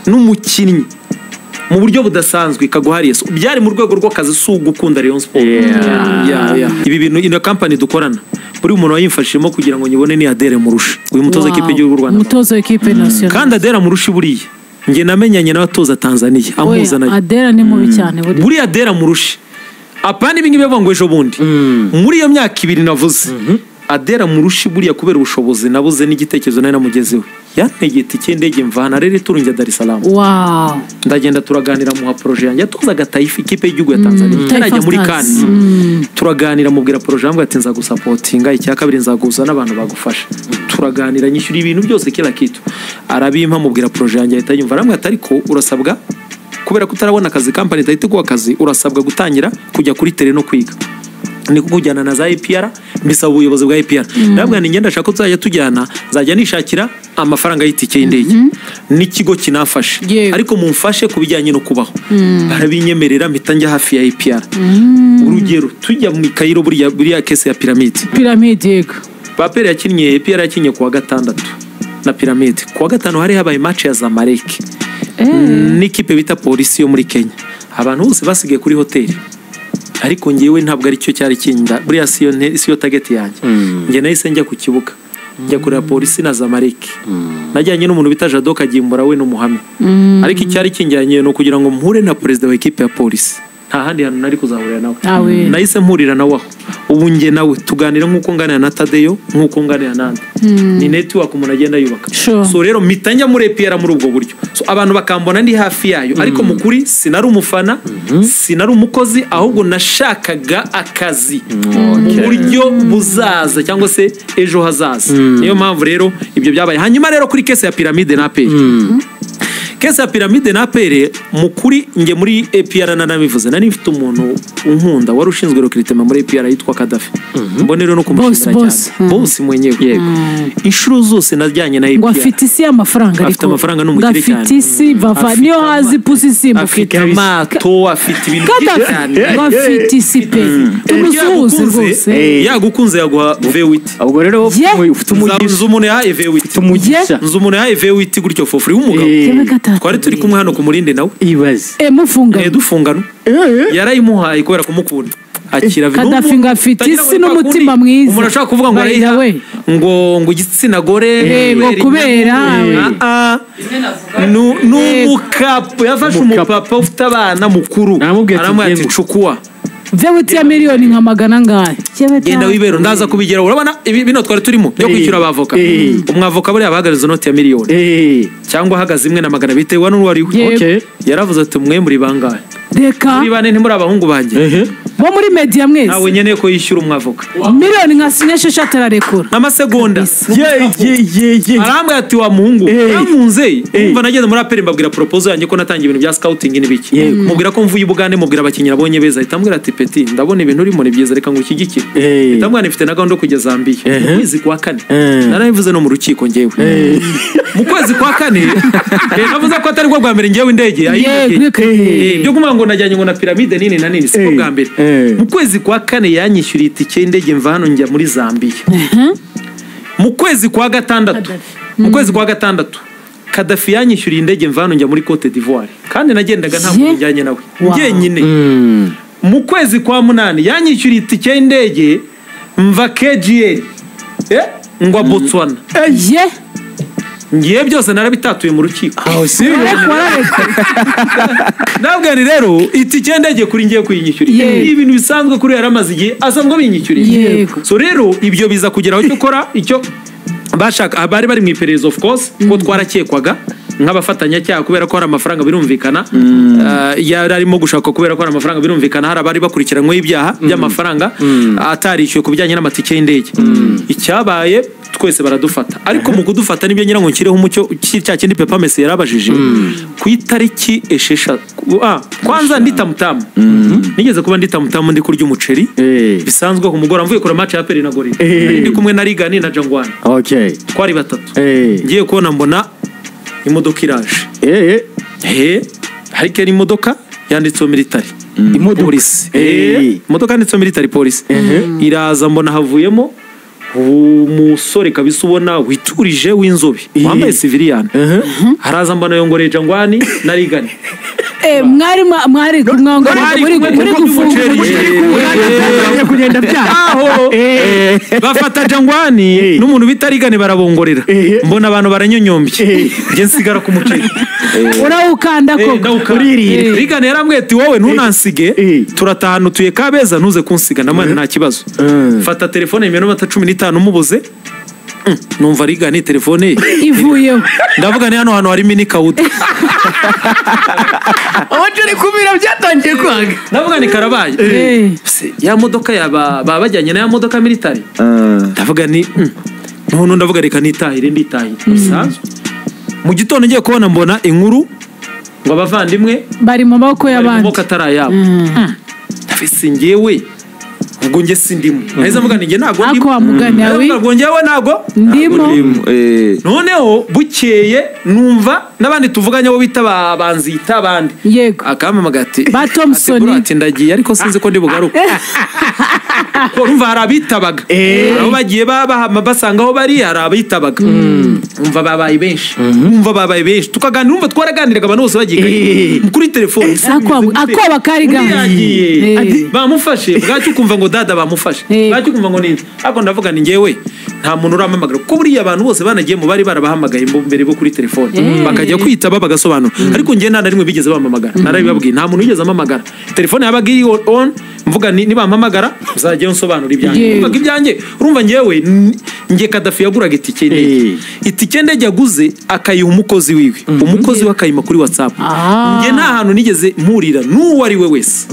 n'umukinnyi mu buryo budasanzwe ikaguhariye. Byari mu rwego rw'akazi, si ugukunda Rayon Sport. Ibi bintu ino company dukorana buri umuntu wayimfashimo kugira ngo nyibone ni Adere Murusha, uyu mutoza w'ikipe y'u Rwanda, mutoza w'ikipe national. Kandi Adere Murusha buriya njye namenyanye n'abatoza Tanzania amuzanaye. Adere ni mubi cyane buriya Adere Murusha apana ibi ngibi bavuga ngo ejo bundi muri iyo myaka 2 navuze. Adere Murusha buriya kubera ubushobozi nabuze n'igitekerezo nari namugezeho, yantegeta icyendege mvana rero turunjya Dar es Salaam. Ndagenda turaganira mu projet yanjye tuzaga Taifa ikipe y'igihugu ya Tanzania tarajya muri Kani. Turaganira mubwira projet yanjye ati nzagusapotinga, icya kabiri nzaguza n'abantu bagufasha. Turaganira nyishyura ibintu byose kila kitu, arabimpa mubwira projet yanjye ahita yumva aramwe atari ko urasabwa kubera kutarabona akazi company itahita akazi, urasabwa gutangira kujya kuri tele no kwiga. Niko kujyana na za APR mbisaba ubuyobozi bwa APR. Nabwo ngenda ndashaka ko tuzajya tujyana, nzajya nishakira amafaranga y'itike y'indege n'ikigo kinafashe, ariko mumfashe kubijyanye no kubaho. Barabinyemerera mpita njya hafi ya APR. Urugero tujya mu Kairo buriya kese ya Pyramid yego APR yakinnye kuwa gatandatu na Pyramid. Kuwa gatanu hari habaye match ya Zamalek n'ikipe bita Polisi yo muri Kenya. Abantu bose basigaye kuri hoteli, ariko ngewe ntabwo ari cyo cyari kinda buriya siyo target yanjye. Nge nahise njya ku kibuga njya kureba Polisi na Zamalek, najyanye n'umuntu bita Jado Kagimbura we n'umuhame. Ariko icyari kinjyanye no kugira ngo mpure na president wa equipe ya Polisi, nta handi hantu nari kuzahurira nawe. Nahise mpurira nawe aho, ubu nge nawe tuganira nk'uko nganira na Tadeyo, nk'uko nganira nande. Ni network umuntu agenda yubaka. So rero mitanja muri APR muri ubwo buryo, so abantu bakambona ndi hafi yayo, ariko mukuri sinari umufana, sinari umukozi, ahubwo nashakaga akazi mu buryo buzaza cyangwa se ejo hazaza. Niyo mpamvu rero ibyo byabaye. Hanyuma rero kuri kese ya Pyramid na APR, kese ya Pyramid na APR mukuri nge muri APR nanabivuze, nari mfite umuntu unkunda wari ushinzwe recruitment muri APR yitwa Kadafi. Mbone rero no kumushimira cyane boss mwenyewe. Yego inshuro zose najyanye na APR, ngo afite isi y'amafaranga, ariko afite amafaranga n'umukire cyane, afite isi bava niyo hazi pusi simba, afite amato, afite ibintu cyane, ngo afite isi pe umusuhuze rwose. Yagukunze yaguha V8. Ubwo rero ufite umugisha, umuntu ya V8 umuntu ya V8 gutyo for free umugabo. Twari turi kumwe hano ku Murinde nawe ibaze mufungana dufungana yarayimuhaye kubera kumukunda. akira Kadafi ngo afite isi n'umutima mwiza. umuntu ashobora kuvuga ngo By the way. ngo igitsina gore ngo kubera n'umukapo yafashe umupapa ufite abana mukuru aramubwira ati cukuwa vewiti ya miliyoni nka magana angahe genda wibero ndaza kubigeraho urabona bino twari turimo byo kwishyura abavoka umwavoka buriya bahagariza inoti ya miliyoni cyangwa ahagaze imwe na magana bitewe n'uwo ari we yaravuze ati mwe muri bangahe reka muri bane ntimuri abahungu banjye bo muri media mwese ntawe nkeneye ko yishyura umwavoka miliyoni nka sinyeshe atararekura n'amasegonda arambwira ati wa muhungu yamunze umva nageze muri aperi mbabwira proposal yanjye ko natangiye ibintu bya scouting n'ibiki mubwira ko mvuye Bugande mubwira abakinnyi abonye beza itambwira ati peti ndabona ibintu urimo ni byiza reka ngo ukigikire itambwira nifite na gahunda kujya Zambia mu kwezi kwa 4 narabivuze no mu rukiko ngewe mu kwezi kwa 4 navuze ko atari bwo bwa mbere ngewe indege byo kumanga ngo najyanye ngo na piramide nini na nini siko bwa mbere mu kwezi kwa 4 yanyishyuriye itike y'indege mva hano njya muri Zambia mu kwezi kwa 6 Kadafi yanyishyuriye indege mva hano njya muri Cote d'Ivoire kandi nagendaga nta muntu njyanye nawe njyenyine mu kwezi kwa 8 yanyishyuriye itike y'indege mva KGL ngwa Botswana ngiye byose narabitatuye mu rukiko nabwo ni rero itike y'indege kuri ngiye kuyinyishyuriye ibintu bisanzwe kuri yaramaze igihe asanzwe binyishyuriye so rero ibyo biza kugeraho cyo kora icyo bashaka bari bari mu iperereza of course ko twarakekwaga nk'abafatanyacyaha kubera ko hari amafaranga birumvikana yari arimo gushaka kubera ko hari amafaranga birumvikana hari abari bakurikiranyweho ibyaha by'amafaranga atarishyuwe ku bijyanye n'amatike y'indege icyabaye twese baradufata ariko mu kudufata nibyo ngira ngo nshyireho umucyo cya kindi Papa Messi yarabajije ku itariki 6 kwanza nditamutamu nigeze kuba nditamutamu ndi kurya umuceri bisanzwe ku mugora mvuye kura match ya Peri na Gorilla ndi kumwe na Rigani na Jangwani twari batatu ngiye kubona mbona imodoka iraje hariko ari imodoka yanditseho military polisi imodoka yanditseho military polisi iraza mbona havuyemo umusore kabisa ubona witurije w'inzobe wambaye civilian haraza mbona yongoreye Jangwani na Rigani mwari kumwanga muri kugenda byaho bafata Jangwani n'umuntu bita Rigani barabongorera mbona abantu baranyonyombye nge nsigara ku muceri urawukanda ko kuririye Rigani yarambwiye ati wowe ntunansige turatahana utuye Kabeza ntuze kunsiga ndamwana nta kibazo fata telefone iminota 15 umubuze numva Rigani telefone ivuyeho ndavuga ni hano hari mini kauda abaje ari kubira byatangiye kwanga ndavuga ni karabaye ya modoka yaba babajyanye na ya modoka military ndavuga ni none ndavuga reka nitahire bisanzwe mu gitondo ngiye kubona mbona inkuru ngo abavandimwe bari mu maboko y'abandi mu katarayabo ndafise ngewe ubwo nge sindimo nahise mvuga nge ntago ndimo ako wamugane yawe ubwo ngewe ntago ndimo noneho bukeye numva n'abandi tuvuganye bo bita banzita abandi yego akamamaga ati ba Thompson ati ndagiye ariko sinzi ko ndi bugaruka ko numva harabitabaga aho bagiye basanga aho bari harabitabaga umva babaye benshi tukaganira umva twaraganiraga abantu bose bagiye kuri telefone ako bakariga bamufashe bwacyo kumva ngo dada bamufashe bwacyo kumva ngo ninde ako ndavuga ni ngewe nta muntu uramamagara kuko buriya abantu bose banagiye mu bari barabahamagaye mbere bo kuri telefone bakajya kwitaba bagasobanura ariko ngewe nta rimwe bigeze bamamagara narabibabwiye nta muntu wigeze amamagara telefone yabaga iri on mvuga nibampamagara nzajya nsobanura ibyanjye mvuga ibyanjye urumva ngewe nge Kadafi yaguraga itike ndege yaguze akayiha umukozi wiwe umukozi we akayima kuri WhatsApp nge nta hantu nigeze mpurira n'uwo ari we wese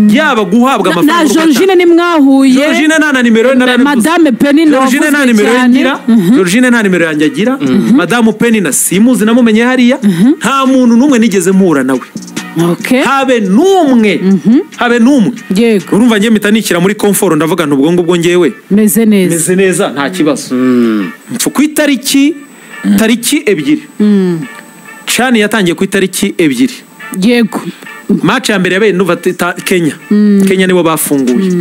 yaba guhabwa amafaranga na Georgine nimwahuye Georgine nta nimero Madame Penina Georgine nta nimero yangira Georgine nta nimero yanjye agira Madame Penina simuzi namumenye hariya nta muntu n'umwe nigeze mpura nawe habe n'umwe yego urumva ngiye mpita nikira muri comfort ndavuga nubwo ngubwo ngewe meze neza nta kibazo mpfu ku tariki 2 Chani yatangiye ku tariki 2 yego match ya mbere yabaye Kenya nibo bafunguye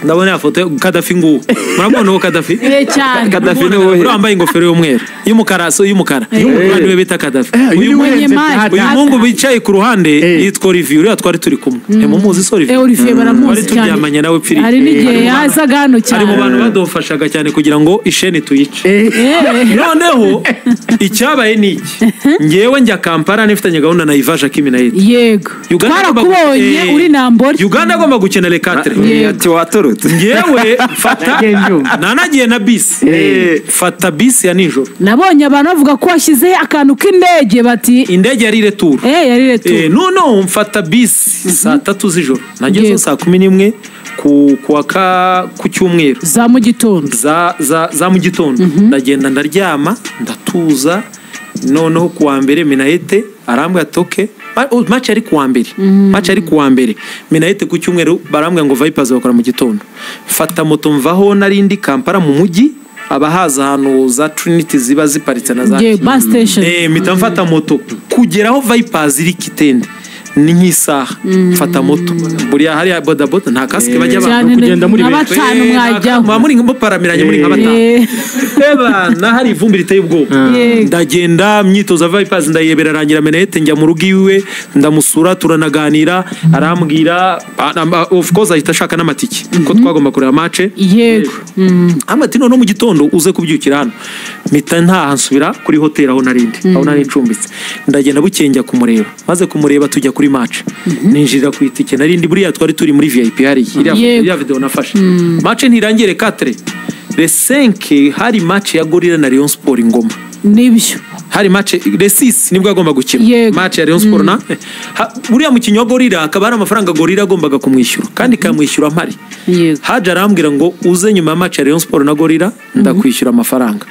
ndabona ya foto Kadafi nguwo murabona uwo Kadafi cyane Kadafi ni wowe wambaye ingofero y'umweru y'umukara kandi we bita Kadafi uyu mungu bicaye ku ruhande yitwa Olivier uriya twari turi kumwe mumuzi so Olivier baramuzi cyane turyamanye nawe pfiri hari n'igihe yazaga hano cyane ari mu bantu badufashaga cyane kugira ngo isheni tuyice noneho icyabaye ni iki ngewe njya Kampala nifitanye gahunda na Iva Jacques Minaet yego twarakubonye uri nambori Uganda agomba gukina le 4 ati watorotse ngewe fata nanagiye na bisi fata bisi ya nijoro nabonye abantu bavuga ko washyize akantu k'indege bati indege yari retour yari retour no mfata bisi saa 3 z'ijoro nageze saa 11 ku cyumweru za mu gitondo za mu gitondo ndagenda ndaryama ndatuza noneho kuwa mbere Minaet arambwa toke match ari kuwa mbere Minaet ku cyumweru barambwa ngo Vipers bakora mu gitondo fata moto mvaho narindi Kampala mu mujyi abahaza hano za Trinity ziba ziparitse na za bus station mita mfata moto kugeraho Vipers iri Kitende ni nk'isaha fata moto buriya hari bodaboda nta kasike bajya kugenda muri batanu mwajya muri ngo paramiranye muri nka batanu eba na hari ivumbi riteye ubwoba ndagenda myitoza Vipers ndayebera rangira Minaet njya mu rugo iwe ndamusura turanaganira arambwira of course ahita ashaka n'amatiki ko twagomba kureba match yego amati no mu gitondo uze kubyukira hano mita nsubira kuri hotel aho nari ncumbitse ndagenda bukenge kumureba maze kumureba tujya kuri match ninjira ku itike narindi buriya twari turi muri VIP hari iriya video nafashe match ntirangire 4 le 5 hari match ya Gorilla na Rayon Sport Ngoma nibyo hari match le 6 nibwo agomba gukina match ya Rayon Sport na buriya mukinyi wa Gorilla akaba ari amafaranga Gorilla agombaga kumwishyura kandi kamwishyura mpari haje arambwira ngo uze nyuma ya match ya Rayon Sport na Gorilla ndakwishyura amafaranga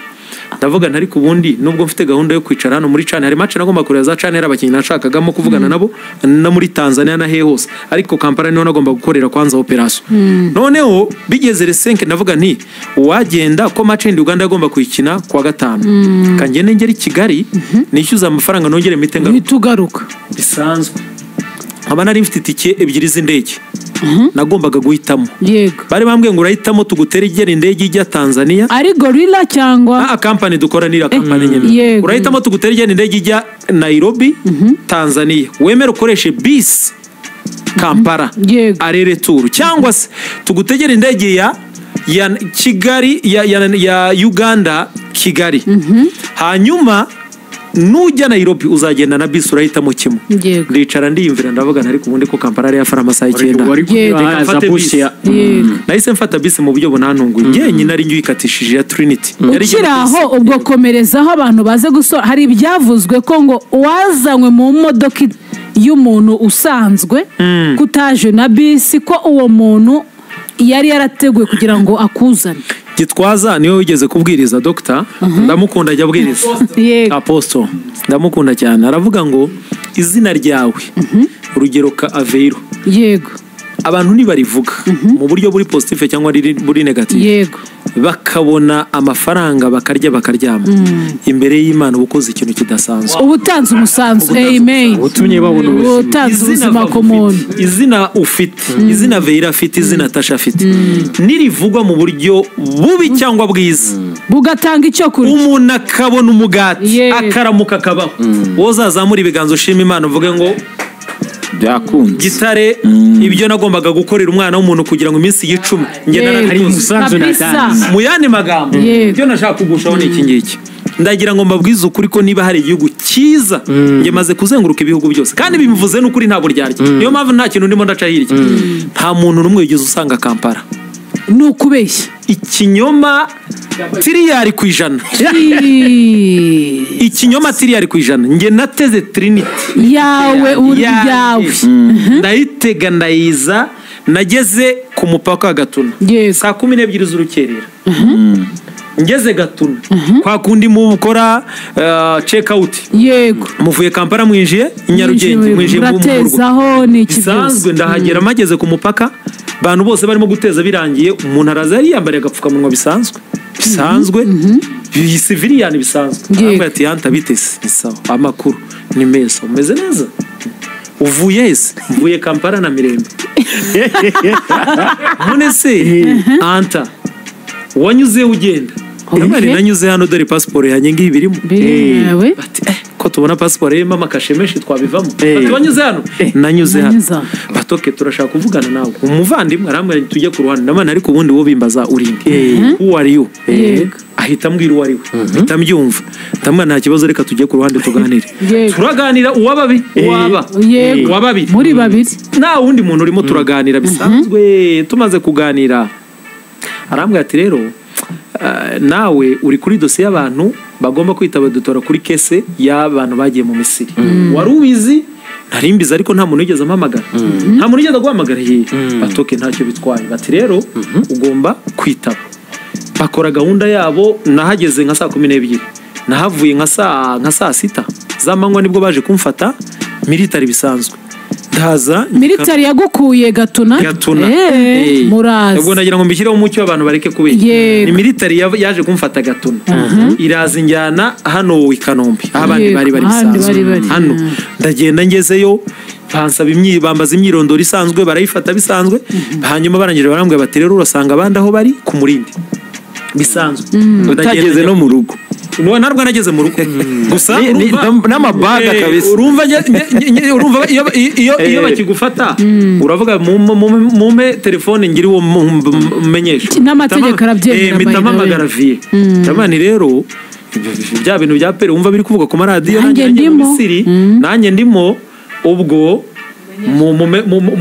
ndavuga ntari kubundi nubwo mfite gahunda yo kwicara hano muri Chane hari match nagomba kureba za Chane abakinyi nashakagamo kuvugana nabo na muri Tanzania na hose ariko Kampala niho nagomba gukorera kwanza operation noneho bigeze le 5 ndavuga nti wagenda ko match ndi Uganda agomba kuyikina kwa gatanu kangene ngeri Kigali nishyuza amafaranga nongere mitenga bitugaruka bisanzwe aba nari mfite itike ebyiri z'indege nagombaga guhitamo bari bambwiye ngo urahitamo tugutera igera indege ijya Tanzania ari Gorilla cyangwa company dukoranira company nyene urahitamo tugutera igera indege ijya Nairobi Tanzania wemera ukoreshe bisi Kampala arere tour cyangwa se tugutegera indege ya Kigali ya Uganda Kigali hanyuma nujya Nairobi uzagenda na bisi urahitamo kimwe ndicara ndiyumvira ndavuga ntari kubundi ko Kampala ari ya farmasi 9 nahise mfata bisi mu buryo bunantunguye ngenye nari ngiyikatishije ya Trinity ukiraho ubwo komerezaho abantu baze gusora hari ibyavuzwe ko ngo wazanywe mu modoka y'umuntu usanzwe kutaje na bisi ko uwo muntu yari yarateguye kugira ngo akuzane Gitwaza niwe wigeze kubwiriza Dr. Ndamukunda ajya abwiriza Apostle ndamukunda cyane aravuga ngo izina ryawe urugero ka Aveiro yego abantu ntibarivuga mu buryo buri positive cyangwa buri negative yego bakabona amafaranga bakaryama imbere y'Imana ubukoze ikintu kidasanzwe ubutanze umusanzu amen utumye babona ubuzima komuntu izina ufite izina Veira afite izina Tasha afite nirivugwa mu buryo bubi cyangwa bwiza bugatanga icyo kurya umuntu akabona umugati akaramuka kabaho wozazamura ibiganza ushima Imana uvuge ngo byakunze Gitare ibyo nagombaga gukorera umwana w'umuntu kugira ngo iminsi y'icumi ngenda mu yandi magambo ibyo nashaka kugushaho ni iki ngiki ndagira ngo mbabwize ukuri ko niba hari igihugu cyiza nge maze kuzenguruka ibihugu byose kandi bimuvuze n'ukuri ntabwo ryarya niyo mpamvu nta kintu ndimo ndaca hirya nta muntu n'umwe wigeze usanga Kampala ni ukubeshya ikinyoma tiriyari ku ijana ikinyoma tiriyari ku ijana nge nateze Trinity yawe ndayitega ndayiza nageze ku mupaka wa Gatuna saa 12 z'urukerera ngeze Gatuna kwa kundi mukora check out yego muvuye Kampala mwinjiye Nyarugenge mwinjiye mu murgo bisanzwe ndahagera mageze ku mupaka bantu bose barimo guteza birangiye umuntu araza yiyambariye agapfukamunwa bisanzwe civilian bisanzwe ati yanta bitese ni sawa amakuru ni meza umeze neza uvuye ese mvuye Kampala na Mirembe none se anta wanyuze ugenda ndamani nanyuze hano dore passport yanjye ngiyi birimo bati ko tubona passport irimo amakashe menshi twabivamo bati wanyuze hano nanyuze hano batoke turashaka kuvugana nawe umuvandimwe aramwe tujye ku ruhande ndamani ariko ubundi wo bimbaza urinde who are you ahita mbwira uwo ari we ahita mbyumva ndamani nta kibazo reka tujye ku ruhande tuganire turaganira uwababi uwababi muri babiri nta wundi muntu urimo turaganira bisanzwe tumaze kuganira arambwira ati rero nawe uri kuri dosiye y'abantu bagomba kwitaba dutora kuri kese y'abantu bagiye mu Misiri wari ubizi ntarimbiza ariko nta muntu wigeze ampamagara nta muntu wigeze aguhamagara batoke ntacyo bitwaye bati rero ugomba kwitaba bakora gahunda yabo nahageze nka saa 12 nahavuye nka saa 6 z'amanywa nibwo baje kumfata military bisanzwe ndaza military yagukuye Gatuna murazi ubwo nagira ngo mbishyireho umucyo abantu bareke kubera ni military yaje kumfata Gatuna iraza injyana hano i Kanombe abandi bari bisanzwe hano ndagenda ngezeyo bambaza imyirondoro isanzwe barayifata bisanzwe hanyuma barangije barambwira bati rero urasanga abandi aho bari ku Murindi bisanzwe utageze no mu rugo nuwa narwo nageze mu rugo gusa n'amabaga kabisa urumva iyo bakigufata uravuga mume telefone ngira uwo mumenyesha n'amategeko arabyemera mpamagara vie ndamani rero bya bintu bya pere wumva biri kuvuga ku maradiyo nanjye ndimo ubwo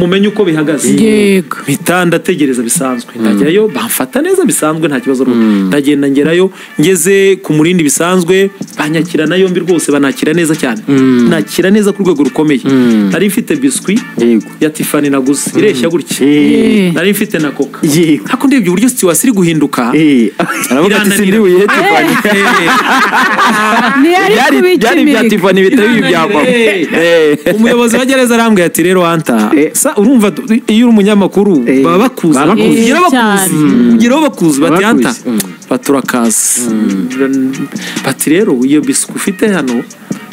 mumenye uko bihagaze bitanda tegereza bisanzwe ndajyayo bamfata neza bisanzwe nta kibazo ndagenda ngerayo ngeze ku Murindi bisanzwe banyakira yombi rwose banakira neza cyane nakira neza ku rwego rukomeye nari mfite biscuit ya Tiffany naguze ireshya gutya nari mfite na coca hako ndebye uburyo situation iri guhinduka aravuga ati sindi wiye Tiffany byari bya Tiffany bitari ibyakwa umuyobozi wa gereza arambwira ati rero anta urumva iyo uri umunyamakuru baba bakuzi kugira bakuzi bati anta baturakaza bati rero iyo biscuit ufite hano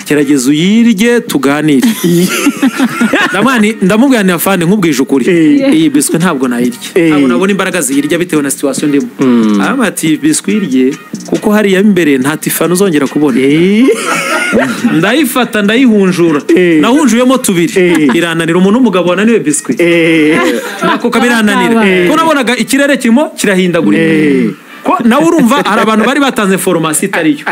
gerageza uyirye tuganire ndamubwira ni afande nkubwije ukuri iyi biscuit ntabwo nayirya ntabwo nabona imbaraga ziyirya bitewe na situation ndimo ati biscuit irye kuko hariya imbere nta Tiffany uzongera kubona ndayifata ndayihunjura nahunjuyemo 2 irananira umuntu w'umugabo wananiwe biscuit nako kabirananira ko nabonaga ikirere kirimo kirahindagurika ko nawe urumva hari abantu bari batanze formation itariyo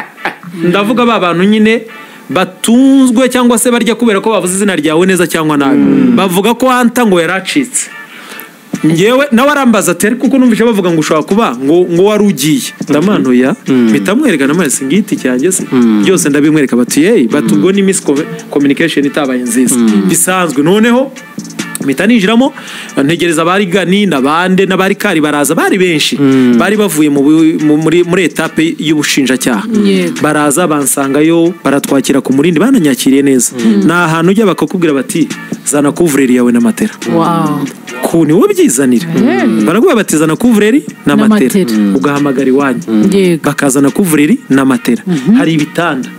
ndavuga ba bantu nyine batunzwe cyangwa se barya kubera ko bavuze izina ryawe neza cyangwa nabi bavuga ko anta ngo yaracitse ngewe nawe arambaza ati ariko kuko numvise bavuga ngo ushobora kuba ngo wari ugiye ndamanuya bitamwerekana amazi ngiti cyanjye se byose ndabimwereka bati batubwo ni miss communication itabaye nziza bisanzwe noneho mpita ninjiramo ntegereza abari gani n'abande n'abari kari baraza bari benshi bari bavuye muri etape y'ubushinjacyaha baraza bansangayo baratwakira ku Murindi bananyakiriye neza na ahantu ujya bakakubwira bati zana couvrer yawe na matera ku ni wo byizanira baraguye bati zana couvrer na matera ugahamagara iwanyu bakazana couvrer na matera hari ibitanda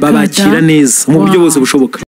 babakira neza mu buryo bwose bushoboka